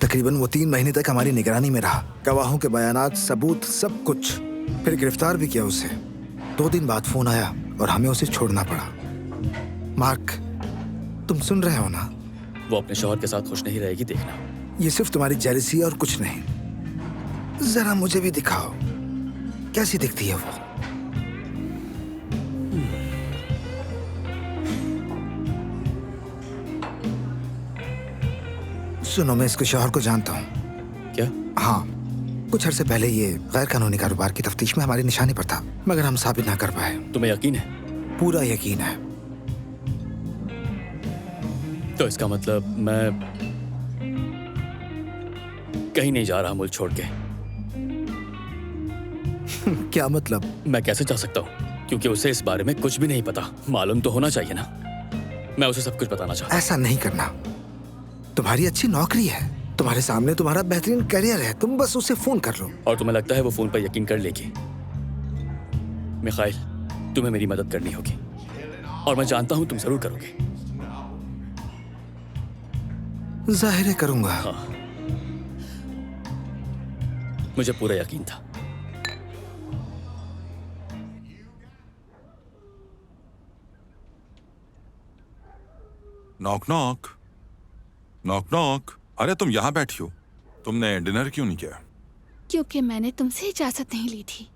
तकरीबन वो 3 महीने तक हमारी निगरानी में रहा। गवाहों के बयानात, सबूत, सब कुछ। फिर गिरफ्तार भी किया उसे। 2 दिन बाद फोन आया और हमें उसे छोड़ना पड़ा। मार्क, तुम सुन रहे हो ना? वो अपने शौहर के साथ खुश नहीं रहेगी, देखना। ये सिर्फ तुम्हारी जेलसी और कुछ नहीं। जरा मुझे भी दिखाओ, कैसी दिखती है वो? सुनो, मैं इसके शौहर को जानता हूँ। क्या? हाँ, कुछ अरसे पहले ये गैर कानूनी कारोबार की तफ्तीश में हमारी निशानी पर था, मगर हम साबित ना कर पाए। तुम्हें यकीन है? पूरा यकीन है। तो इसका मतलब मैं कहीं नहीं जा रहा मुल्क छोड़ के। क्या मतलब? मैं कैसे जा सकता हूँ? क्योंकि उसे इस बारे में कुछ भी नहीं पता। मालूम तो होना चाहिए ना। मैं उसे सब कुछ बताना चाहता हूँ। ऐसा नहीं करना। तुम्हारी अच्छी नौकरी है, तुम्हारे सामने तुम्हारा बेहतरीन करियर है, तुम बस उसे फोन कर लो। और तुम्हें लगता है वो फोन पर यकीन कर लेगी? मिखाइल, तुम्हें मेरी मदद करनी होगी और मैं जानता हूँ तुम जरूर करोगे। जाहिर है करूंगा। हाँ, मुझे पूरा यकीन था। Knock knock, knock knock. अरे तुम यहाँ बैठी हो, तुमने डिनर क्यों नहीं किया? क्योंकि मैंने तुमसे इजाजत नहीं ली थी।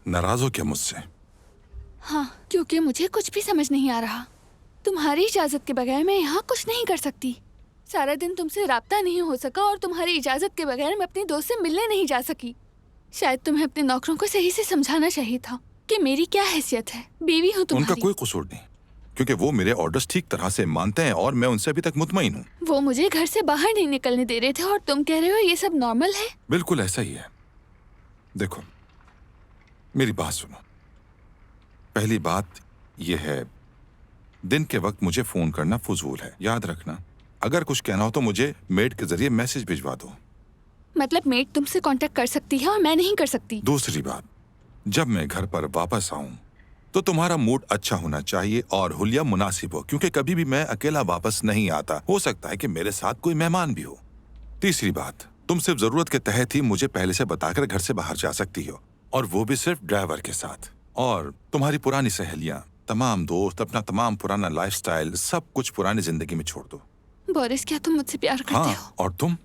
नाराज हो क्या मुझसे? हाँ, क्योंकि मुझे कुछ भी समझ नहीं आ रहा। तुम्हारी इजाजत के बगैर मैं यहाँ कुछ नहीं कर सकती। सारा दिन तुमसे राब्ता नहीं हो सका और तुम्हारी इजाजत के बगैर मैं अपनी दोस्त से मिलने नहीं जा सकी। शायद तुम्हें अपने नौकरों को सही से समझाना चाहिए था कि मेरी क्या हैसियत है। बीवी हूँ तुम्हारी। उनका कोई कसूर नहीं, क्योंकि वो मेरे ऑर्डर्स ठीक तरह से मानते हैं और मैं उनसे अभी तक मुतमईन हूँ। वो मुझे घर से बाहर नहीं निकलने दे रहे थे और तुम कह रहे हो ये सब नॉर्मल है? बिल्कुल ऐसा ही है। देखो, मेरी बात सुनो। पहली बात यह है, दिन के वक्त मुझे फोन करना फजूल है। याद रखना, अगर कुछ कहना हो तो मुझे मेड के जरिए मैसेज भिजवा दो। मतलब मेड तुमसे कांटेक्ट कर सकती है और मैं नहीं कर सकती? दूसरी बात, जब मैं घर पर वापस आऊं तो तुम्हारा मूड अच्छा होना चाहिए और हुलिया मुनासिब हो, क्योंकि कभी भी मैं अकेला वापस नहीं आता। हो सकता है कि मेरे साथ कोई मेहमान भी हो। तीसरी बात, तुम सिर्फ जरूरत के तहत ही मुझे पहले से बताकर घर से बाहर जा सकती हो, और वो भी सिर्फ ड्राइवर के साथ। और तुम्हारी पुरानी सहेलियां, तमाम दोस्त, अपना तमाम पुराना लाइफस्टाइल, सब कुछ पुरानी जिंदगी में छोड़ दो। बोरिस, क्या तुम मुझसे प्यार करते हाँ, हो? और तुम?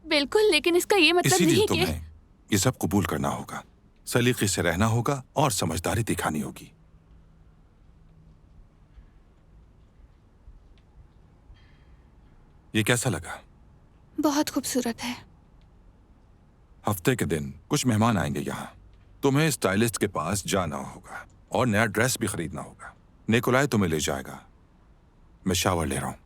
बिल्कुल, लेकिन इसका ये मतलब इसीलिए नहीं कि तुम्हें ये सब कबूल करना होगा, सलीके से रहना होगा और समझदारी दिखानी होगी। ये कैसा लगा? बहुत खूबसूरत है। हफ्ते के दिन कुछ मेहमान आएंगे यहाँ। तुम्हें स्टाइलिस्ट के पास जाना होगा और नया ड्रेस भी खरीदना होगा। निकोलाई तुम्हें ले जाएगा। मैं शावर ले रहा हूँ।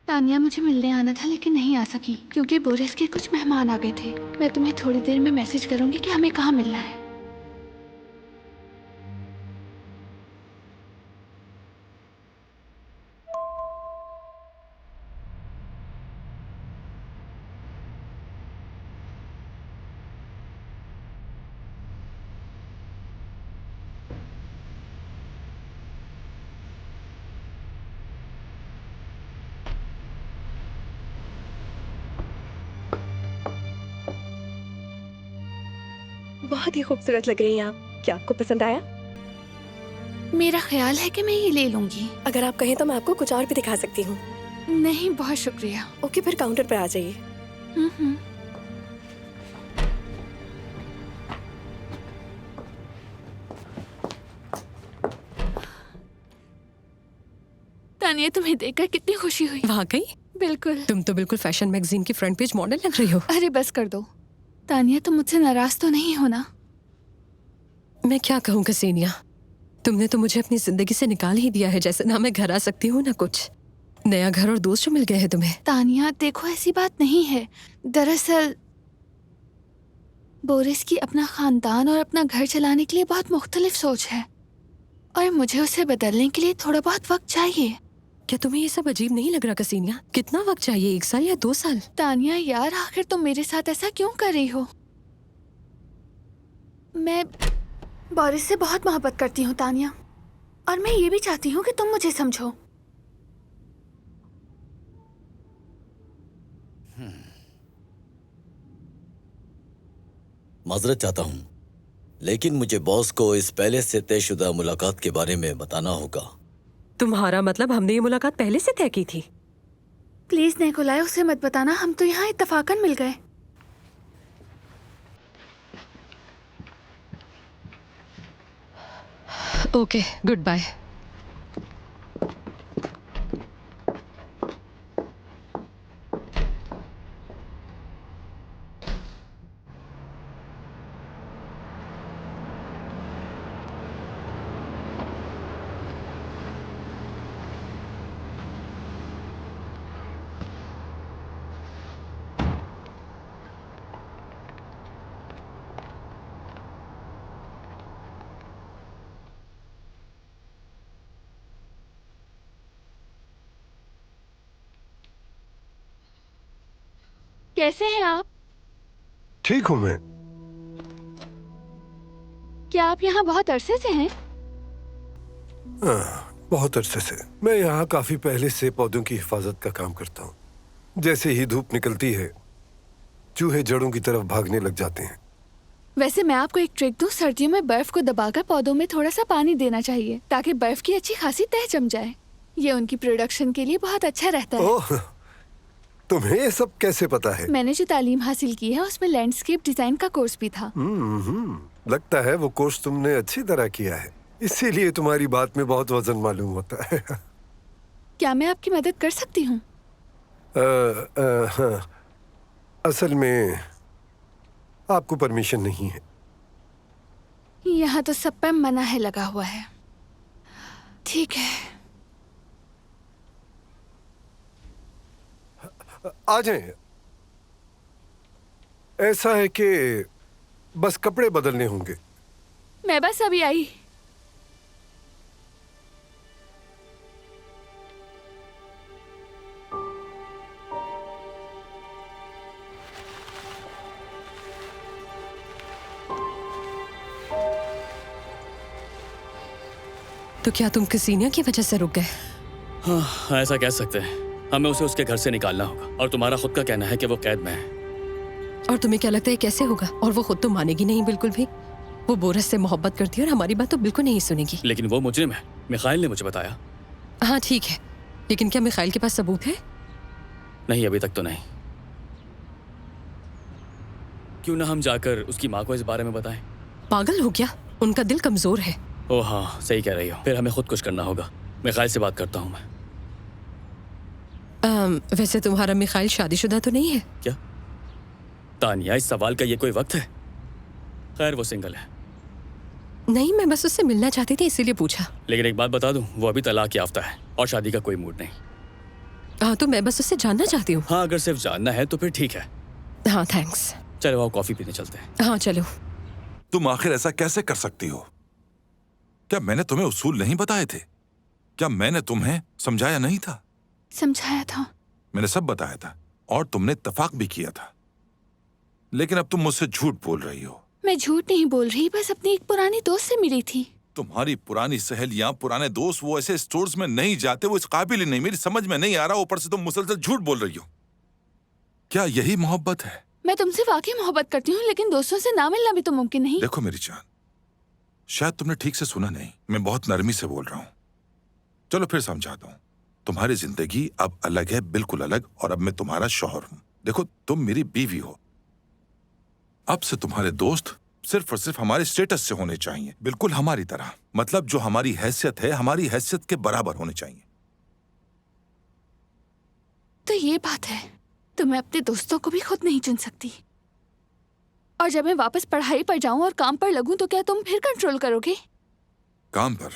तानिया मुझे मिलने आना था लेकिन नहीं आ सकी क्योंकि बोरिस के कुछ मेहमान आ गए थे। मैं तुम्हें थोड़ी देर में मैसेज करूंगी कि हमें कहाँ मिलना है। बहुत ही खूबसूरत लग रही हैं आप। क्या आपको पसंद आया? मेरा ख्याल है कि मैं ये ले लूंगी। अगर आप कहें तो मैं आपको कुछ और भी दिखा सकती हूँ। नहीं, बहुत शुक्रिया। ओके, फिर काउंटर पर आ जाइए। तानिया, तुम्हें देखकर कितनी खुशी हुई। वाकई? बिल्कुल। तुम तो बिल्कुल फैशन मैगजीन की फ्रंट पेज मॉडल लग रही हो। अरे बस कर दो। तानिया, तुम मुझसे नाराज तो नहीं हो ना? मैं क्या कहूँ कसीनिया, तुमने तो मुझे अपनी जिंदगी से निकाल ही दिया है। जैसे ना मैं घर आ सकती हूँ ना कुछ। नया घर और दोस्त जो मिल गए हैं तुम्हें। तानिया देखो, ऐसी बात नहीं है। दरअसल बोरिस की अपना खानदान और अपना घर चलाने के लिए बहुत मुख्तलिफ सोच है और मुझे उसे बदलने के लिए थोड़ा बहुत वक्त चाहिए। क्या तुम्हें ये सब अजीब नहीं लग रहा कसीनिया? कितना वक्त चाहिए, 1 साल या 2 साल? तानिया यार, आखिर तुम मेरे साथ ऐसा क्यों कर रही हो? मैं बोरिस से बहुत मोहब्बत करती हूँ तानिया, और मैं ये भी चाहती हूँ कि तुम मुझे समझो। माजरत चाहता हूँ, लेकिन मुझे बॉस को इस पहले से तयशुदा मुलाकात के बारे में बताना होगा। तुम्हारा मतलब हमने ये मुलाकात पहले से तय की थी? प्लीज निकोलाई, उसे मत बताना, हम तो यहाँ इत्तफाकन मिल गए। Okay, goodbye. कैसे हैं आप? ठीक हूँ मैं। क्या आप यहाँ बहुत अरसे से हैं? बहुत अरसे से। मैं यहाँ काफी पहले से पौधों की हिफाजत का काम करता हूँ। जैसे ही धूप निकलती है, चूहे जड़ों की तरफ भागने लग जाते हैं। वैसे मैं आपको एक ट्रिक दूं, सर्दियों में बर्फ को दबाकर पौधों में थोड़ा सा पानी देना चाहिए ताकि बर्फ की अच्छी खासी तह जम जाए। ये उनकी प्रोडक्शन के लिए बहुत अच्छा रहता है। ओह, तुम्हें ये सब कैसे पता है? मैंने जो तालीम हासिल की है उसमें लैंडस्केप डिजाइन का कोर्स भी था। लगता है वो कोर्स तुमने अच्छी तरह किया है, इसीलिए तुम्हारी बात में बहुत वजन मालूम होता है। क्या मैं आपकी मदद कर सकती हूँ? हाँ। असल में आपको परमिशन नहीं है। यहाँ तो सब पे मना है लगा हुआ है। ठीक है, आ जाएं। ऐसा है कि बस कपड़े बदलने होंगे। मैं बस अभी आई। तो क्या तुम कसीनिया की वजह से रुक गए? हाँ, ऐसा कह सकते हैं। हमें उसे उसके घर से निकालना होगा, और तुम्हारा खुद का कहना है कि वो कैद में है। और तुम्हें क्या लगता है कैसे होगा? और वो खुद तो मानेगी नहीं बिल्कुल भी। वो बोरस से मोहब्बत करती है और हमारी बात तो बिल्कुल नहीं सुनेगी। लेकिन वो मुजरिम है, मिखाइल ने मुझे बताया। हाँ ठीक है, लेकिन क्या मिखाइल के पास सबूत है? नहीं, अभी तक तो नहीं। क्यों ना हम जाकर उसकी माँ को इस बारे में बताएं? पागल हो गया? उनका दिल कमजोर है। ओह हाँ, सही कह रही हो। फिर हमें खुद कुछ करना होगा। मिखाइल से बात करता हूँ मैं। वैसे तुम्हारा मिखाइल शादीशुदा तो नहीं है? क्या तानिया, इस सवाल का ये कोई वक्त है? खैर, वो सिंगल है। नहीं, मैं बस उससे मिलना चाहती थी, इसीलिए पूछा। लेकिन एक बात बता दूं, वो अभी तलाक याफ्ता है और शादी का कोई मूड नहीं। हाँ, तो मैं बस उससे जानना चाहती हूँ। हाँ, अगर सिर्फ जानना है तो फिर ठीक है। हाँ थैंक्स। चलो आओ, कॉफी पीने चलते हैं। हाँ चलो। तुम आखिर ऐसा कैसे कर सकती हो? क्या मैंने तुम्हें उसूल नहीं बताए थे? क्या मैंने तुम्हें समझाया नहीं था? समझाया था। मैंने सब बताया था और तुमने इत्तेफाक भी किया था। लेकिन अब तुम मुझसे झूठ बोल रही हो। मैं झूठ नहीं बोल रही, बस अपनी एक पुरानी दोस्त से मिली थी। तुम्हारी पुरानी सहेलियां, पुराने दोस्त, वो ऐसे स्टोर्स में नहीं जाते, वो इस काबिल ही नहीं। मेरी समझ में नहीं आ रहा, ऊपर से तुम मुसलसल झूठ बोल रही हो। क्या यही मोहब्बत है? मैं तुमसे वाकई मोहब्बत करती हूँ, लेकिन दोस्तों से ना मिलना भी तो मुमकिन नहीं। देखो मेरी जान, शायद तुमने ठीक से सुना नहीं। मैं बहुत नरमी से बोल रहा हूँ। चलो फिर समझाता हूँ। तुम्हारी जिंदगी अब अलग है, बिल्कुल अलग, और अब मैं तुम्हारा शौहर हूँ। देखो, तुम मेरी बीवी हो। अब से तुम्हारे दोस्त सिर्फ और सिर्फ हमारे स्टेटस से होने चाहिए, बिल्कुल हमारी तरह। मतलब जो हमारी हैसियत है, हमारी हैसियत के बराबर होने चाहिए। तो ये बात है, तो मैं अपने दोस्तों को भी खुद नहीं चुन सकती। और जब मैं वापस पढ़ाई पर जाऊं और काम पर लगूं, तो क्या तुम फिर कंट्रोल करोगे? काम पर?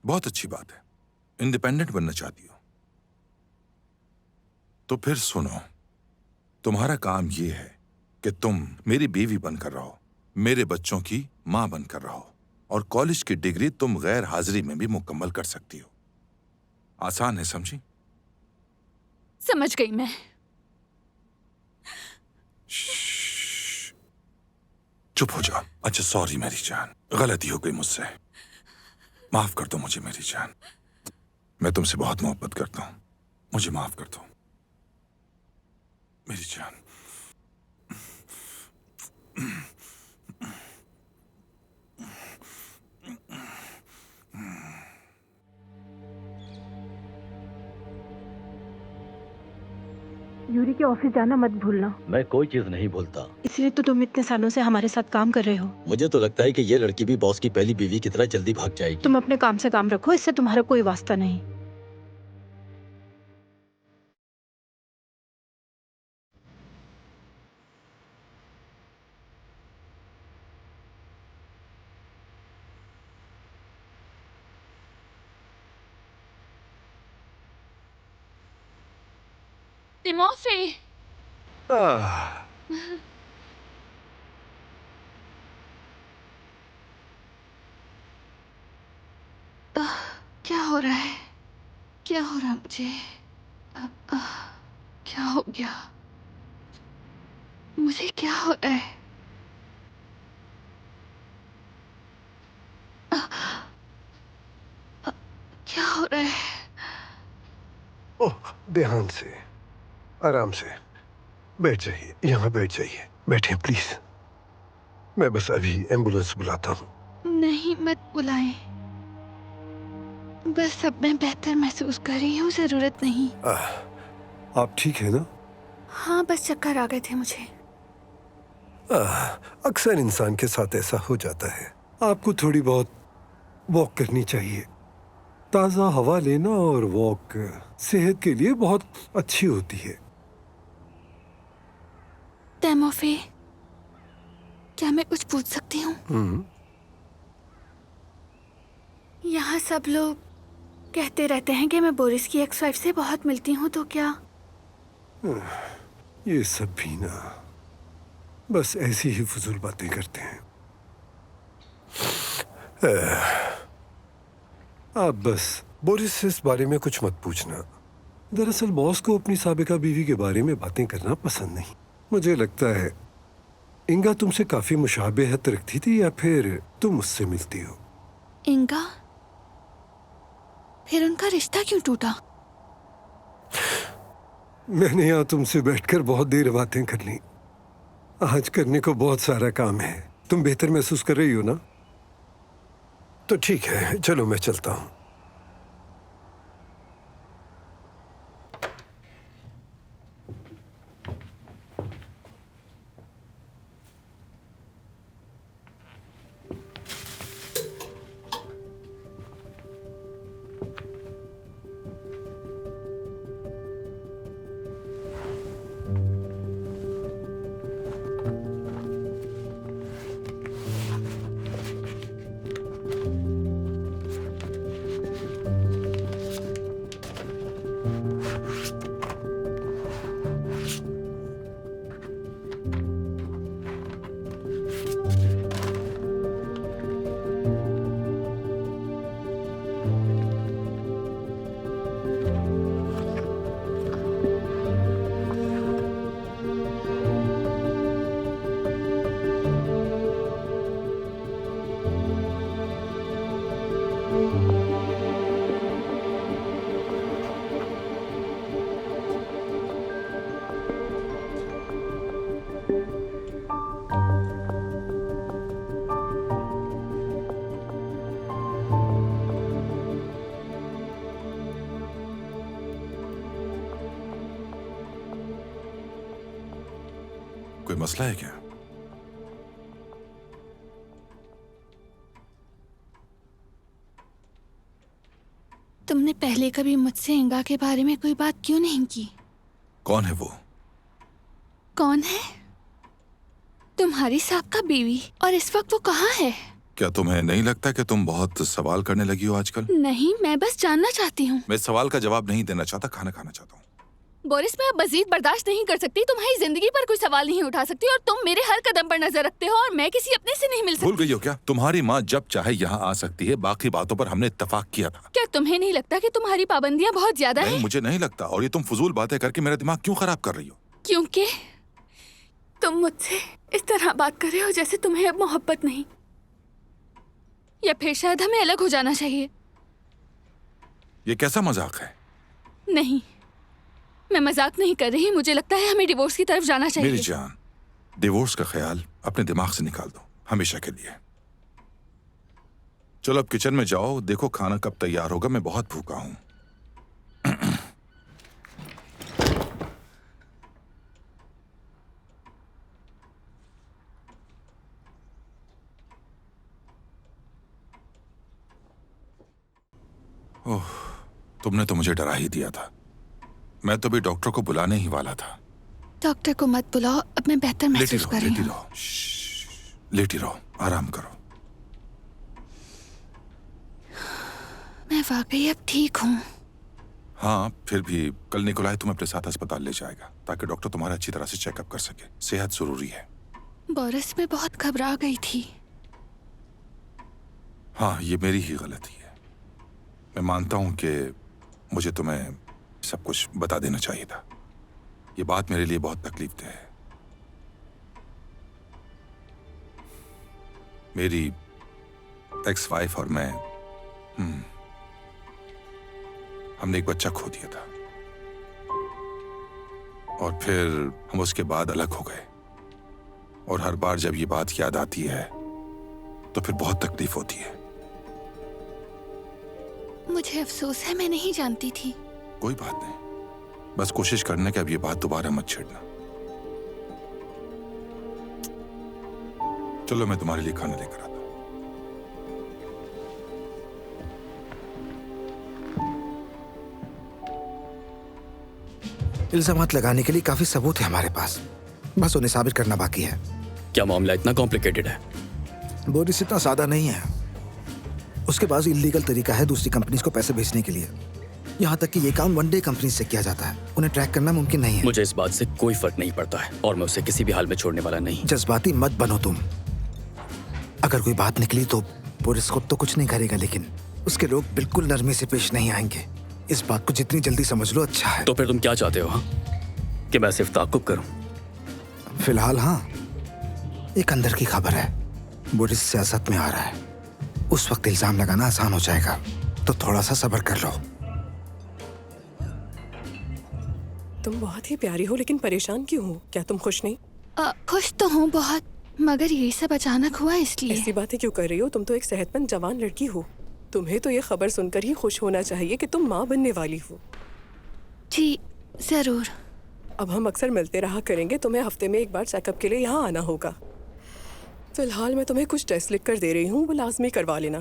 बहुत अच्छी बात है। इंडिपेंडेंट बनना चाहती हो तो फिर सुनो, तुम्हारा काम यह है कि तुम मेरी बीवी बनकर रहो, मेरे बच्चों की मां बनकर रहो, और कॉलेज की डिग्री तुम गैर हाजिरी में भी मुकम्मल कर सकती हो। आसान है, समझी? समझ गई मैं। चुप हो जाओ। अच्छा, सॉरी मेरी जान, गलती हो गई मुझसे। माफ कर दो मुझे मेरी जान। मैं तुमसे बहुत मोहब्बत करता हूं, मुझे माफ कर दो मेरी जान। यूरी के ऑफिस जाना मत भूलना। मैं कोई चीज नहीं भूलता। इसलिए तो तुम इतने सालों से हमारे साथ काम कर रहे हो। मुझे तो लगता है कि ये लड़की भी बॉस की पहली बीवी की तरह जल्दी भाग जाएगी। तुम अपने काम से काम रखो, इससे तुम्हारा कोई वास्ता नहीं। तिमोफी, क्या हो रहा है? क्या हो रहा है मुझे? क्या हो गया? मुझे क्या हो रहा है? क्या हो रहा है? ओह, ध्यान से, आराम से बैठ जाइए, यहाँ बैठ जाइए, बैठे प्लीज। मैं बस अभी एम्बुलेंस बुलाता हूँ। नहीं, मत बुलाएं। बस अब मैं बेहतर महसूस कर रही हूँ, जरूरत नहीं। आप ठीक है ना? हाँ, बस चक्कर आ गए थे मुझे। अक्सर इंसान के साथ ऐसा हो जाता है। आपको थोड़ी बहुत वॉक करनी चाहिए। ताज़ा हवा लेना और वॉक सेहत के लिए बहुत अच्छी होती है। तिमोफी, क्या मैं कुछ पूछ सकती हूँ? यहाँ सब लोग कहते रहते हैं कि मैं बोरिस की एक्स वाइफ से बहुत मिलती हूँ, तो क्या? ये सब भी ना बस ऐसी ही फजूल बातें करते हैं। आप बस बोरिस से इस बारे में कुछ मत पूछना। दरअसल बॉस को अपनी साबिका बीवी के बारे में बातें करना पसंद नहीं। मुझे लगता है इंगा तुमसे काफी मुशाबहत रखती थी, या फिर तुम उससे मिलती हो? इंगा? फिर उनका रिश्ता क्यों टूटा? मैंने यहाँ तुमसे बैठकर बहुत देर बातें कर ली। आज करने को बहुत सारा काम है। तुम बेहतर महसूस कर रही हो ना? तो ठीक है, चलो मैं चलता हूँ। कोई मसला है क्या? तुमने पहले कभी मुझसे इंगा के बारे में कोई बात क्यों नहीं की? कौन है वो? कौन है? तुम्हारी साबका बीवी। और इस वक्त वो कहाँ है? क्या तुम्हें नहीं लगता कि तुम बहुत सवाल करने लगी हो आजकल? नहीं, मैं बस जानना चाहती हूँ। मैं सवाल का जवाब नहीं देना चाहता, खाना खाना चाहता हूँ। बोरिस, मैं अब मजीद बर्दाश्त नहीं कर सकती। तुम्हारी जिंदगी पर कोई सवाल नहीं उठा सकती और तुम मेरे हर कदम पर नजर रखते हो और मैं किसी अपने से नहीं मिल भूल सकती। गई हो क्या? तुम्हारी माँ जब चाहे यहाँ आ सकती है, बाकी बातों पर हमने इत्तेफाक किया था। क्या तुम्हें नहीं लगता कि तुम्हारी पाबंदियां बहुत ज्यादा नहीं, हैं? मुझे नहीं लगता। और ये तुम फजूल बातें करके मेरा दिमाग क्यों खराब कर रही हो? क्योंकि तुम मुझसे इस तरह बात कर रहे हो जैसे तुम्हें अब मोहब्बत नहीं, या फिर शायद हमें अलग हो जाना चाहिए। ये कैसा मजाक है? नहीं, मैं मजाक नहीं कर रही। मुझे लगता है हमें डिवोर्स की तरफ जाना मेरी चाहिए। जान, डिवोर्स का ख्याल अपने दिमाग से निकाल दो हमेशा के लिए। चलो अब किचन में जाओ, देखो खाना कब तैयार होगा। मैं बहुत भूखा हूं। ओह, तुमने तो मुझे डरा ही दिया था। मैं तो भी डॉक्टर को बुलाने ही वाला था। डॉक्टर को मत बुलाओ, अब मैं बेहतर लेटी महसूस रहो, कर रही लेटी हूँ। रहो, श्श्श, लेटी रहो, आराम करो। मैं वाकई अब ठीक हूँ। हाँ, फिर भी कल निकोलाई तुम्हें अपने साथ अस्पताल ले जाएगा ताकि डॉक्टर तुम्हारा अच्छी तरह से चेकअप कर सके। सेहत जरूरी है। बोरिस, मैं बहुत घबरा गई थी। हाँ, ये मेरी ही गलती है। मैं मानता हूं कि मुझे तुम्हें सब कुछ बता देना चाहिए था। ये बात मेरे लिए बहुत तकलीफदेह है। मेरी एक्स वाइफ और मैं हमने एक बच्चा खो दिया था और फिर हम उसके बाद अलग हो गए। और हर बार जब ये बात याद आती है तो फिर बहुत तकलीफ होती है। मुझे अफसोस है, मैं नहीं जानती थी। कोई बात नहीं, बस कोशिश करना कि अब ये बात दोबारा मत छेड़ना। चलो मैं तुम्हारे लिए खाना लेकर आता हूं। इल्जामात लगाने के लिए काफी सबूत है हमारे पास, बस उन्हें साबित करना बाकी है। क्या मामला इतना कॉम्प्लिकेटेड है? बोरिस इतना सादा नहीं है। उसके पास इलीगल तरीका है दूसरी कंपनीज को पैसे भेजने के लिए। यहाँ तक कि ये काम वन डे कंपनी से किया जाता है। उन्हें ट्रैक करना मुमकिन नहीं है। मुझे इस बात से कोई फर्क नहीं पड़ता है और मैं उसे किसी भी हाल में छोड़ने वाला नहीं। जज्बाती मत बनो तुम। अगर कोई बात निकली तो बोरिस खुद तो कुछ नहीं करेगा, लेकिन उसके लोग बिल्कुल नरमी से पेश नहीं आएंगे। इस बात को जितनी जल्दी समझ लो अच्छा है। तो फिर तुम क्या चाहते हो? हाँ? कि मैं सिर्फ ताक़ुब करूं? फिलहाल हाँ, एक अंदर की खबर है। बोरिस सियासत में आ रहा है। उस वक्त इल्जाम लगाना आसान हो जाएगा, तो थोड़ा सा सब्र कर लो। तुम बहुत ही प्यारी हो, लेकिन परेशान क्यों हो? क्या तुम खुश नहीं? खुश तो हूँ बहुत, मगर ये सब अचानक हुआ इसलिए। ऐसी बातें क्यों कर रही हो? तुम तो एक सेहतमंद जवान लड़की हो। तुम्हें तो ये खबर सुनकर ही खुश होना चाहिए कि तुम माँ बनने वाली हो। जी जरूर। अब हम अक्सर मिलते रहा करेंगे। तुम्हें हफ्ते में एक बार चेकअप के लिए यहाँ आना होगा। फिलहाल मैं तुम्हें कुछ टेस्ट लिख कर दे रही हूँ, वो लाजमी करवा लेना।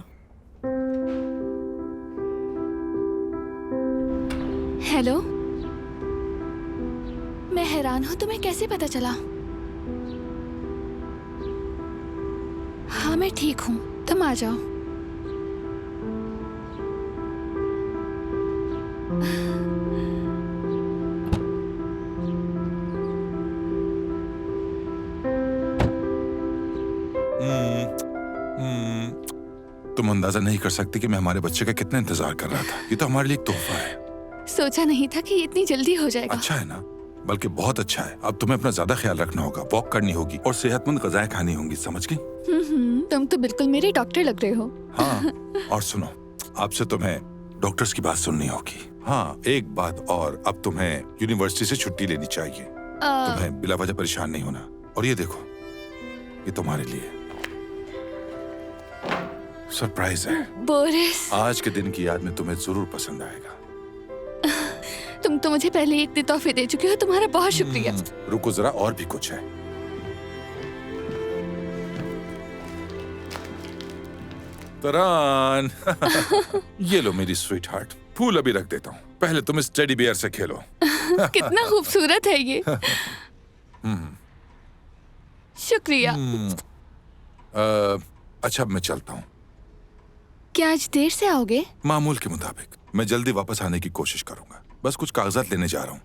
हेलो, मैं हैरान हूँ, तुम्हें कैसे पता चला? हाँ मैं ठीक हूँ, तुम आ जाओ। तुम अंदाजा नहीं कर सकती कि मैं हमारे बच्चे का कितना इंतजार कर रहा था। ये तो हमारे लिए एक तोहफा है। सोचा नहीं था कि इतनी जल्दी हो जाएगा। अच्छा है ना? बल्कि बहुत अच्छा है। अब तुम्हें अपना ज्यादा ख्याल रखना होगा, वॉक करनी होगी और सेहतमंद गजाएं खानी होंगी, समझ गई? तुम तो बिल्कुल मेरे डॉक्टर लग रहे हो। हाँ, और सुनो, आपसे तुम्हें डॉक्टर्स की बात सुननी होगी। हाँ, एक बात और, अब तुम्हें यूनिवर्सिटी से छुट्टी लेनी चाहिए। तुम्हें बिला वजह परेशान नहीं होना। और ये देखो, ये तुम्हारे लिए सरप्राइज है। बोरिस, आज के दिन की याद में तुम्हें जरूर पसंद आएगा। तुम तो मुझे पहले एक तोहफे दे चुके हो, तुम्हारा बहुत शुक्रिया। रुको जरा, और भी कुछ है। तरान ये लो मेरी स्वीट हार्ट, फूल अभी रख देता हूँ, पहले तुम इस टेडी बियर से खेलो। कितना खूबसूरत है ये। शुक्रिया। अच्छा, अब मैं चलता हूँ। क्या आज देर से आओगे? मामूल के मुताबिक मैं जल्दी वापस आने की कोशिश करूंगा। बस कुछ कागजात लेने जा रहा हूँ।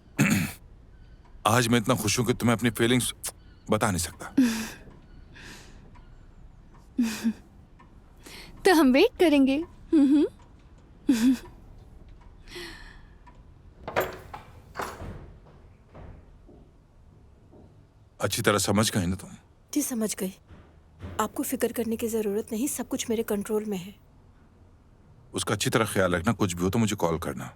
आज मैं इतना खुश हूं कि तुम्हें अपनी फीलिंग्स बता नहीं सकता। तो हम वेट करेंगे। अच्छी तरह समझ गई ना तुम? जी समझ गई। आपको फिक्र करने की जरूरत नहीं, सब कुछ मेरे कंट्रोल में है। उसका अच्छी तरह ख्याल रखना, कुछ भी हो तो मुझे कॉल करना।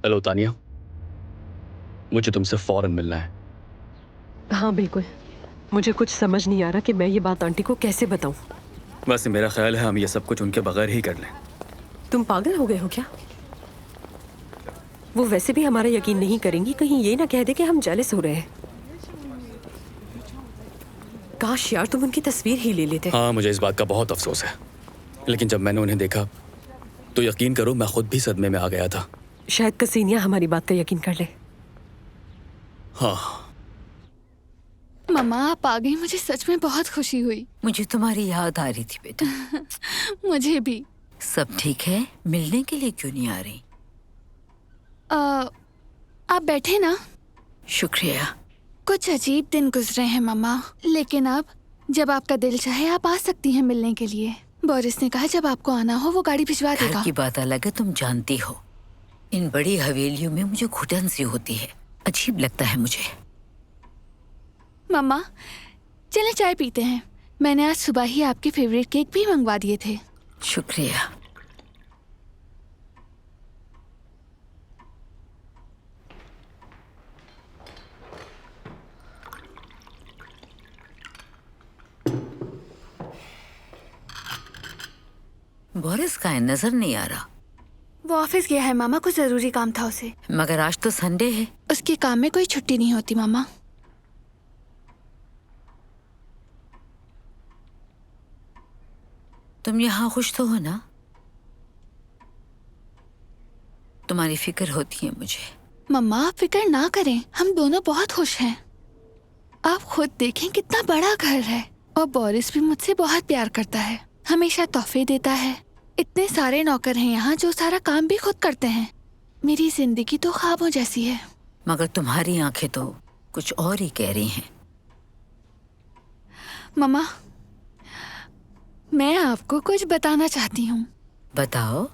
हेलो तानिया, मुझे तुमसे फौरन मिलना है। हाँ बिल्कुल। मुझे कुछ समझ नहीं आ रहा कि मैं ये बात आंटी को कैसे बताऊं। वैसे मेरा ख्याल है हम ये सब कुछ उनके बगैर ही कर लें। तुम पागल हो गए हो क्या? वो वैसे भी हमारा यकीन नहीं करेंगी, कहीं ये ना कह दे कि हम जेलस हो रहे हैं। काश यार तुम उनकी तस्वीर ही ले लेते। हाँ, मुझे इस बात का बहुत अफसोस है, लेकिन जब मैंने उन्हें देखा तो यकीन करो मैं खुद भी सदमे में आ गया था। शायद कसीनिया हमारी बात का यकीन कर ले। हाँ मम्मा आप आ गई, मुझे सच में बहुत खुशी हुई। मुझे तुम्हारी याद आ रही थी बेटा। मुझे भी। सब ठीक है? मिलने के लिए क्यों नहीं आ रही? आप बैठे ना। शुक्रिया। कुछ अजीब दिन गुजरे हैं मम्मा, लेकिन अब जब आपका दिल चाहे आप आ सकती हैं मिलने के लिए। बोरिस ने कहा जब आपको आना हो वो गाड़ी भिजवा घर देगा। की बात अलग है, तुम जानती हो इन बड़ी हवेलियों में मुझे घुटन सी होती है, अजीब लगता है मुझे। मम्मा चले चाय पीते हैं, मैंने आज सुबह ही आपके फेवरेट केक भी मंगवा दिए थे। शुक्रिया। बोरिस का है, नजर नहीं आ रहा। वो ऑफिस गया है मामा, कुछ जरूरी काम था उसे। मगर आज तो संडे है। उसके काम में कोई छुट्टी नहीं होती मामा। तुम यहाँ खुश तो हो ना? तुम्हारी फिक्र होती है मुझे। मम्मा आप फिक्र ना करें, हम दोनों बहुत खुश हैं। आप खुद देखें कितना बड़ा घर है, और बोरिस भी मुझसे बहुत प्यार करता है, हमेशा तोहफे देता है। इतने सारे नौकर हैं यहाँ जो सारा काम भी खुद करते हैं। मेरी जिंदगी तो ख्वाबों जैसी है। मगर तुम्हारी आंखें तो कुछ और ही कह रही हैं। मम्मा मैं आपको कुछ बताना चाहती हूँ। बताओ।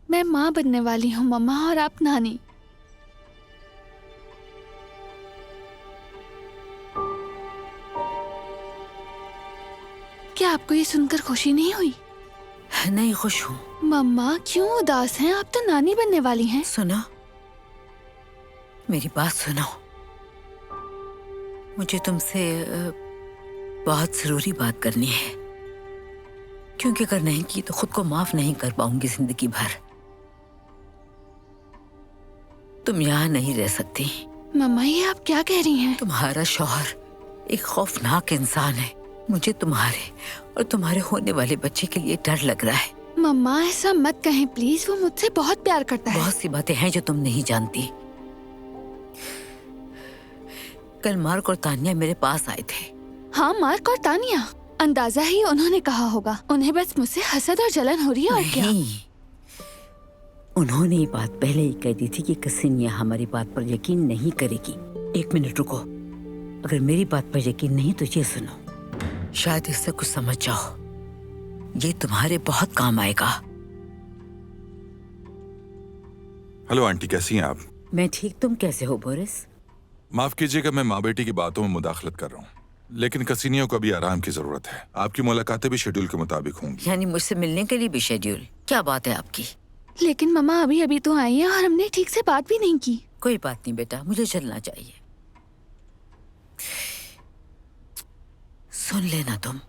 मैं माँ बनने वाली हूँ मम्मा, और आप नानी। क्या आपको ये सुनकर खुशी नहीं हुई? नहीं, खुश हूँ। मम्मा क्यों उदास हैं? आप तो नानी बनने वाली हैं। सुनो, मेरी बात सुनो। मुझे तुमसे बहुत जरूरी बात करनी है, क्योंकि अगर नहीं की तो खुद को माफ नहीं कर पाऊंगी जिंदगी भर। तुम यहाँ नहीं रह सकती। मम्मा, ये आप क्या कह रही हैं? तुम्हारा शौहर एक खौफनाक इंसान है। मुझे तुम्हारे और तुम्हारे होने वाले बच्चे के लिए डर लग रहा है। मम्मा, ऐसा मत कहें प्लीज। वो मुझसे बहुत प्यार करता है। बहुत सी बातें हैं जो तुम नहीं जानती। कल मार्क और तानिया मेरे पास आए थे। हाँ, मार्क और तानिया। अंदाजा ही उन्होंने कहा होगा। उन्हें बस मुझसे हसद और जलन हो रही है, और क्या? नहीं, उन्होंने ये बात पहले ही कह दी थी कि कसिनिया हमारी बात पर यकीन नहीं करेगी। एक मिनट रुको, अगर मेरी बात पर यकीन नहीं तो ये सुनो, शायद इससे कुछ समझ जाओ। ये तुम्हारे बहुत काम आएगा। हेलो आंटी, कैसी हैं आप? मैं ठीक, तुम कैसे हो बोरिस? माफ कीजिएगा, मैं माँ बेटी की बातों में मुदाखलत कर रहा हूँ, लेकिन कसीनियों को अभी आराम की जरूरत है। आपकी मुलाकातें भी शेड्यूल के मुताबिक होंगी। यानी मुझसे मिलने के लिए भी शेड्यूल? क्या बात है आपकी? लेकिन मम्मा, अभी अभी तो आई है और हमने ठीक से बात भी नहीं की। कोई बात नहीं बेटा, मुझे चलना चाहिए। सुन लेना तुम।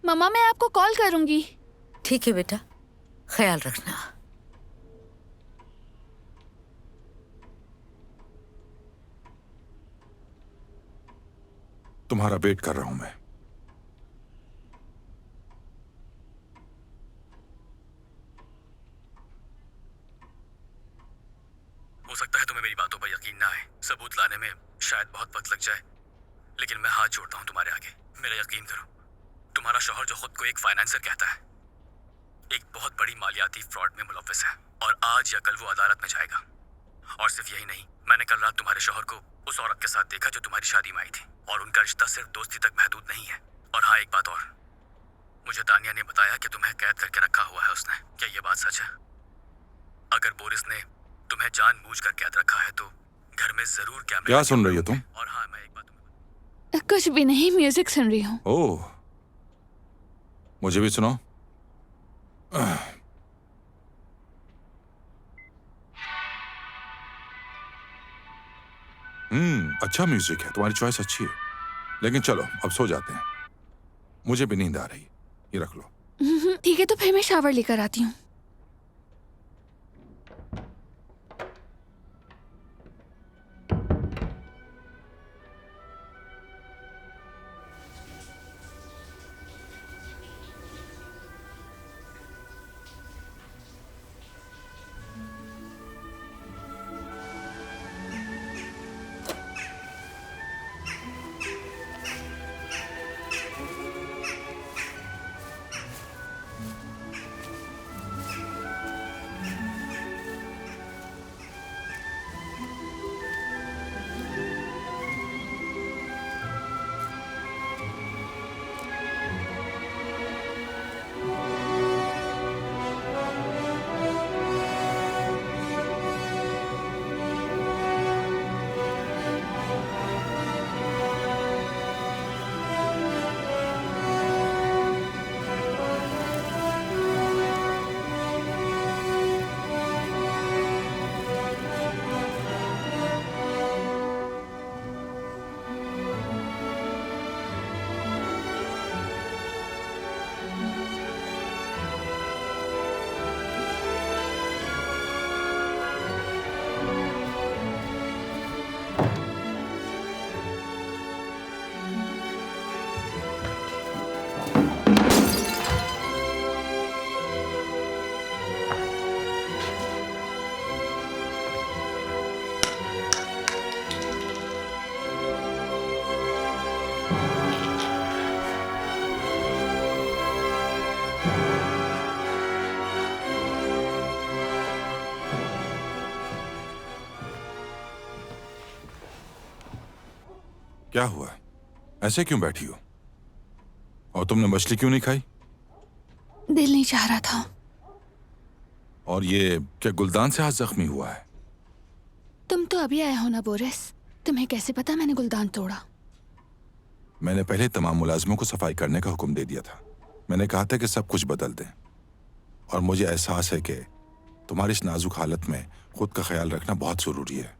मम्मा, मैं आपको कॉल करूंगी। ठीक है बेटा, ख्याल रखना। तुम्हारा वेट कर रहा हूं मैं। हो सकता है तुम्हें मेरी बातों पर यकीन ना आए, सबूत लाने में शायद बहुत वक्त लग जाए, लेकिन मैं हाथ जोड़ता हूँ तुम्हारे आगे। मेरा यकीन करो, तुम्हारा शौहर जो खुद को एक फाइनेंसर कहता है, एक बहुत बड़ी मालियाती फ्रॉड में मुलव्वस है, और आज या कल वो अदालत में जाएगा। और सिर्फ यही नहीं, मैंने कल रात तुम्हारे शौहर को उस औरत के साथ देखा जो तुम्हारी शादी में आई थी, और उनका रिश्ता सिर्फ दोस्ती तक महदूद नहीं है। और हाँ, एक बात और, मुझे तानिया ने बताया कि तुम्हें कैद करके रखा हुआ है उसने। क्या ये बात सच है? अगर बोरिस ने तुम्हें जानबूझकर कैद रखा है तो घर में जरूर कैमरे। क्या सुन रही हो तुम? और हाँ, मैं एक बात कुछ भी नहीं, म्यूजिक सुन रही हूँ। ओह, मुझे भी सुनाओ। अच्छा म्यूजिक है, तुम्हारी चॉइस अच्छी है। लेकिन चलो अब सो जाते हैं, मुझे भी नींद आ रही। ये रख लो। ठीक है, तो फिर मैं शावर लेकर आती हूँ। क्या हुआ? ऐसे क्यों बैठी हो? और तुमने मछली क्यों नहीं खाई? दिल नहीं चाह रहा था। और ये क्या गुलदान से हाथ जख्मी हुआ है? तुम तो अभी आए हो ना बोरिस, तुम्हें कैसे पता मैंने गुलदान तोड़ा? मैंने पहले तमाम मुलाजिमों को सफाई करने का हुक्म दे दिया था। मैंने कहा था कि सब कुछ बदल दें, और मुझे एहसास है कि तुम्हारी इस नाजुक हालत में खुद का ख्याल रखना बहुत जरूरी है।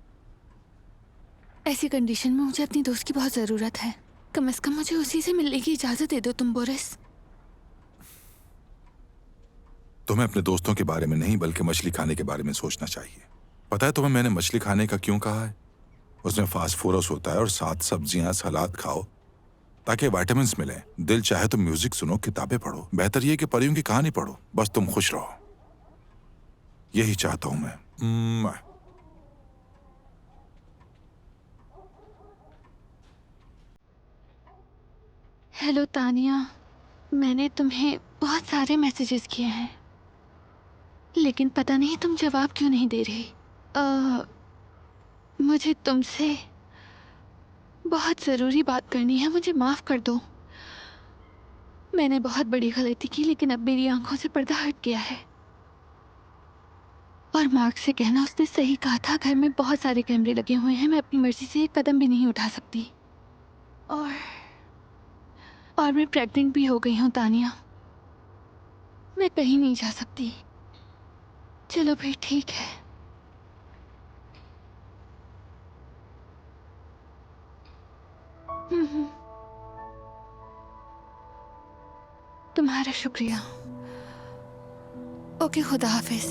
ऐसी कंडीशन में मुझे अपनी दोस्त की बहुत जरूरत है। कम से कम मुझे उसी से मिलने की इजाजत दे दो तुम बोरिस। तुम्हें अपने दोस्तों के बारे में नहीं बल्कि मछली खाने के बारे में सोचना चाहिए। पता है तुम्हें मैंने मछली खाने का क्यों कहा है? उसमें फास्फोरस होता है और 7 सब्जियां सलाद खाओ ताकि विटामिन मिले। दिल चाहे तो म्यूजिक सुनो, किताबें पढ़ो, बेहतर ये कि परियों की कहानी पढ़ो। बस तुम खुश रहो, यही चाहता हूं मैं। हेलो तानिया, मैंने तुम्हें बहुत सारे मैसेजेस किए हैं लेकिन पता नहीं तुम जवाब क्यों नहीं दे रही। मुझे तुमसे बहुत ज़रूरी बात करनी है, मुझे माफ़ कर दो। मैंने बहुत बड़ी गलती की लेकिन अब मेरी आंखों से पर्दा हट गया है। और मार्क से कहना, उसने सही कहा था, घर में बहुत सारे कैमरे लगे हुए हैं, मैं अपनी मर्जी से एक कदम भी नहीं उठा सकती। और मैं प्रेग्नेंट भी हो गई हूँ तानिया, मैं कहीं नहीं जा सकती। चलो भाई ठीक है। तुम्हारा शुक्रिया। ओके, खुदा हाफिज।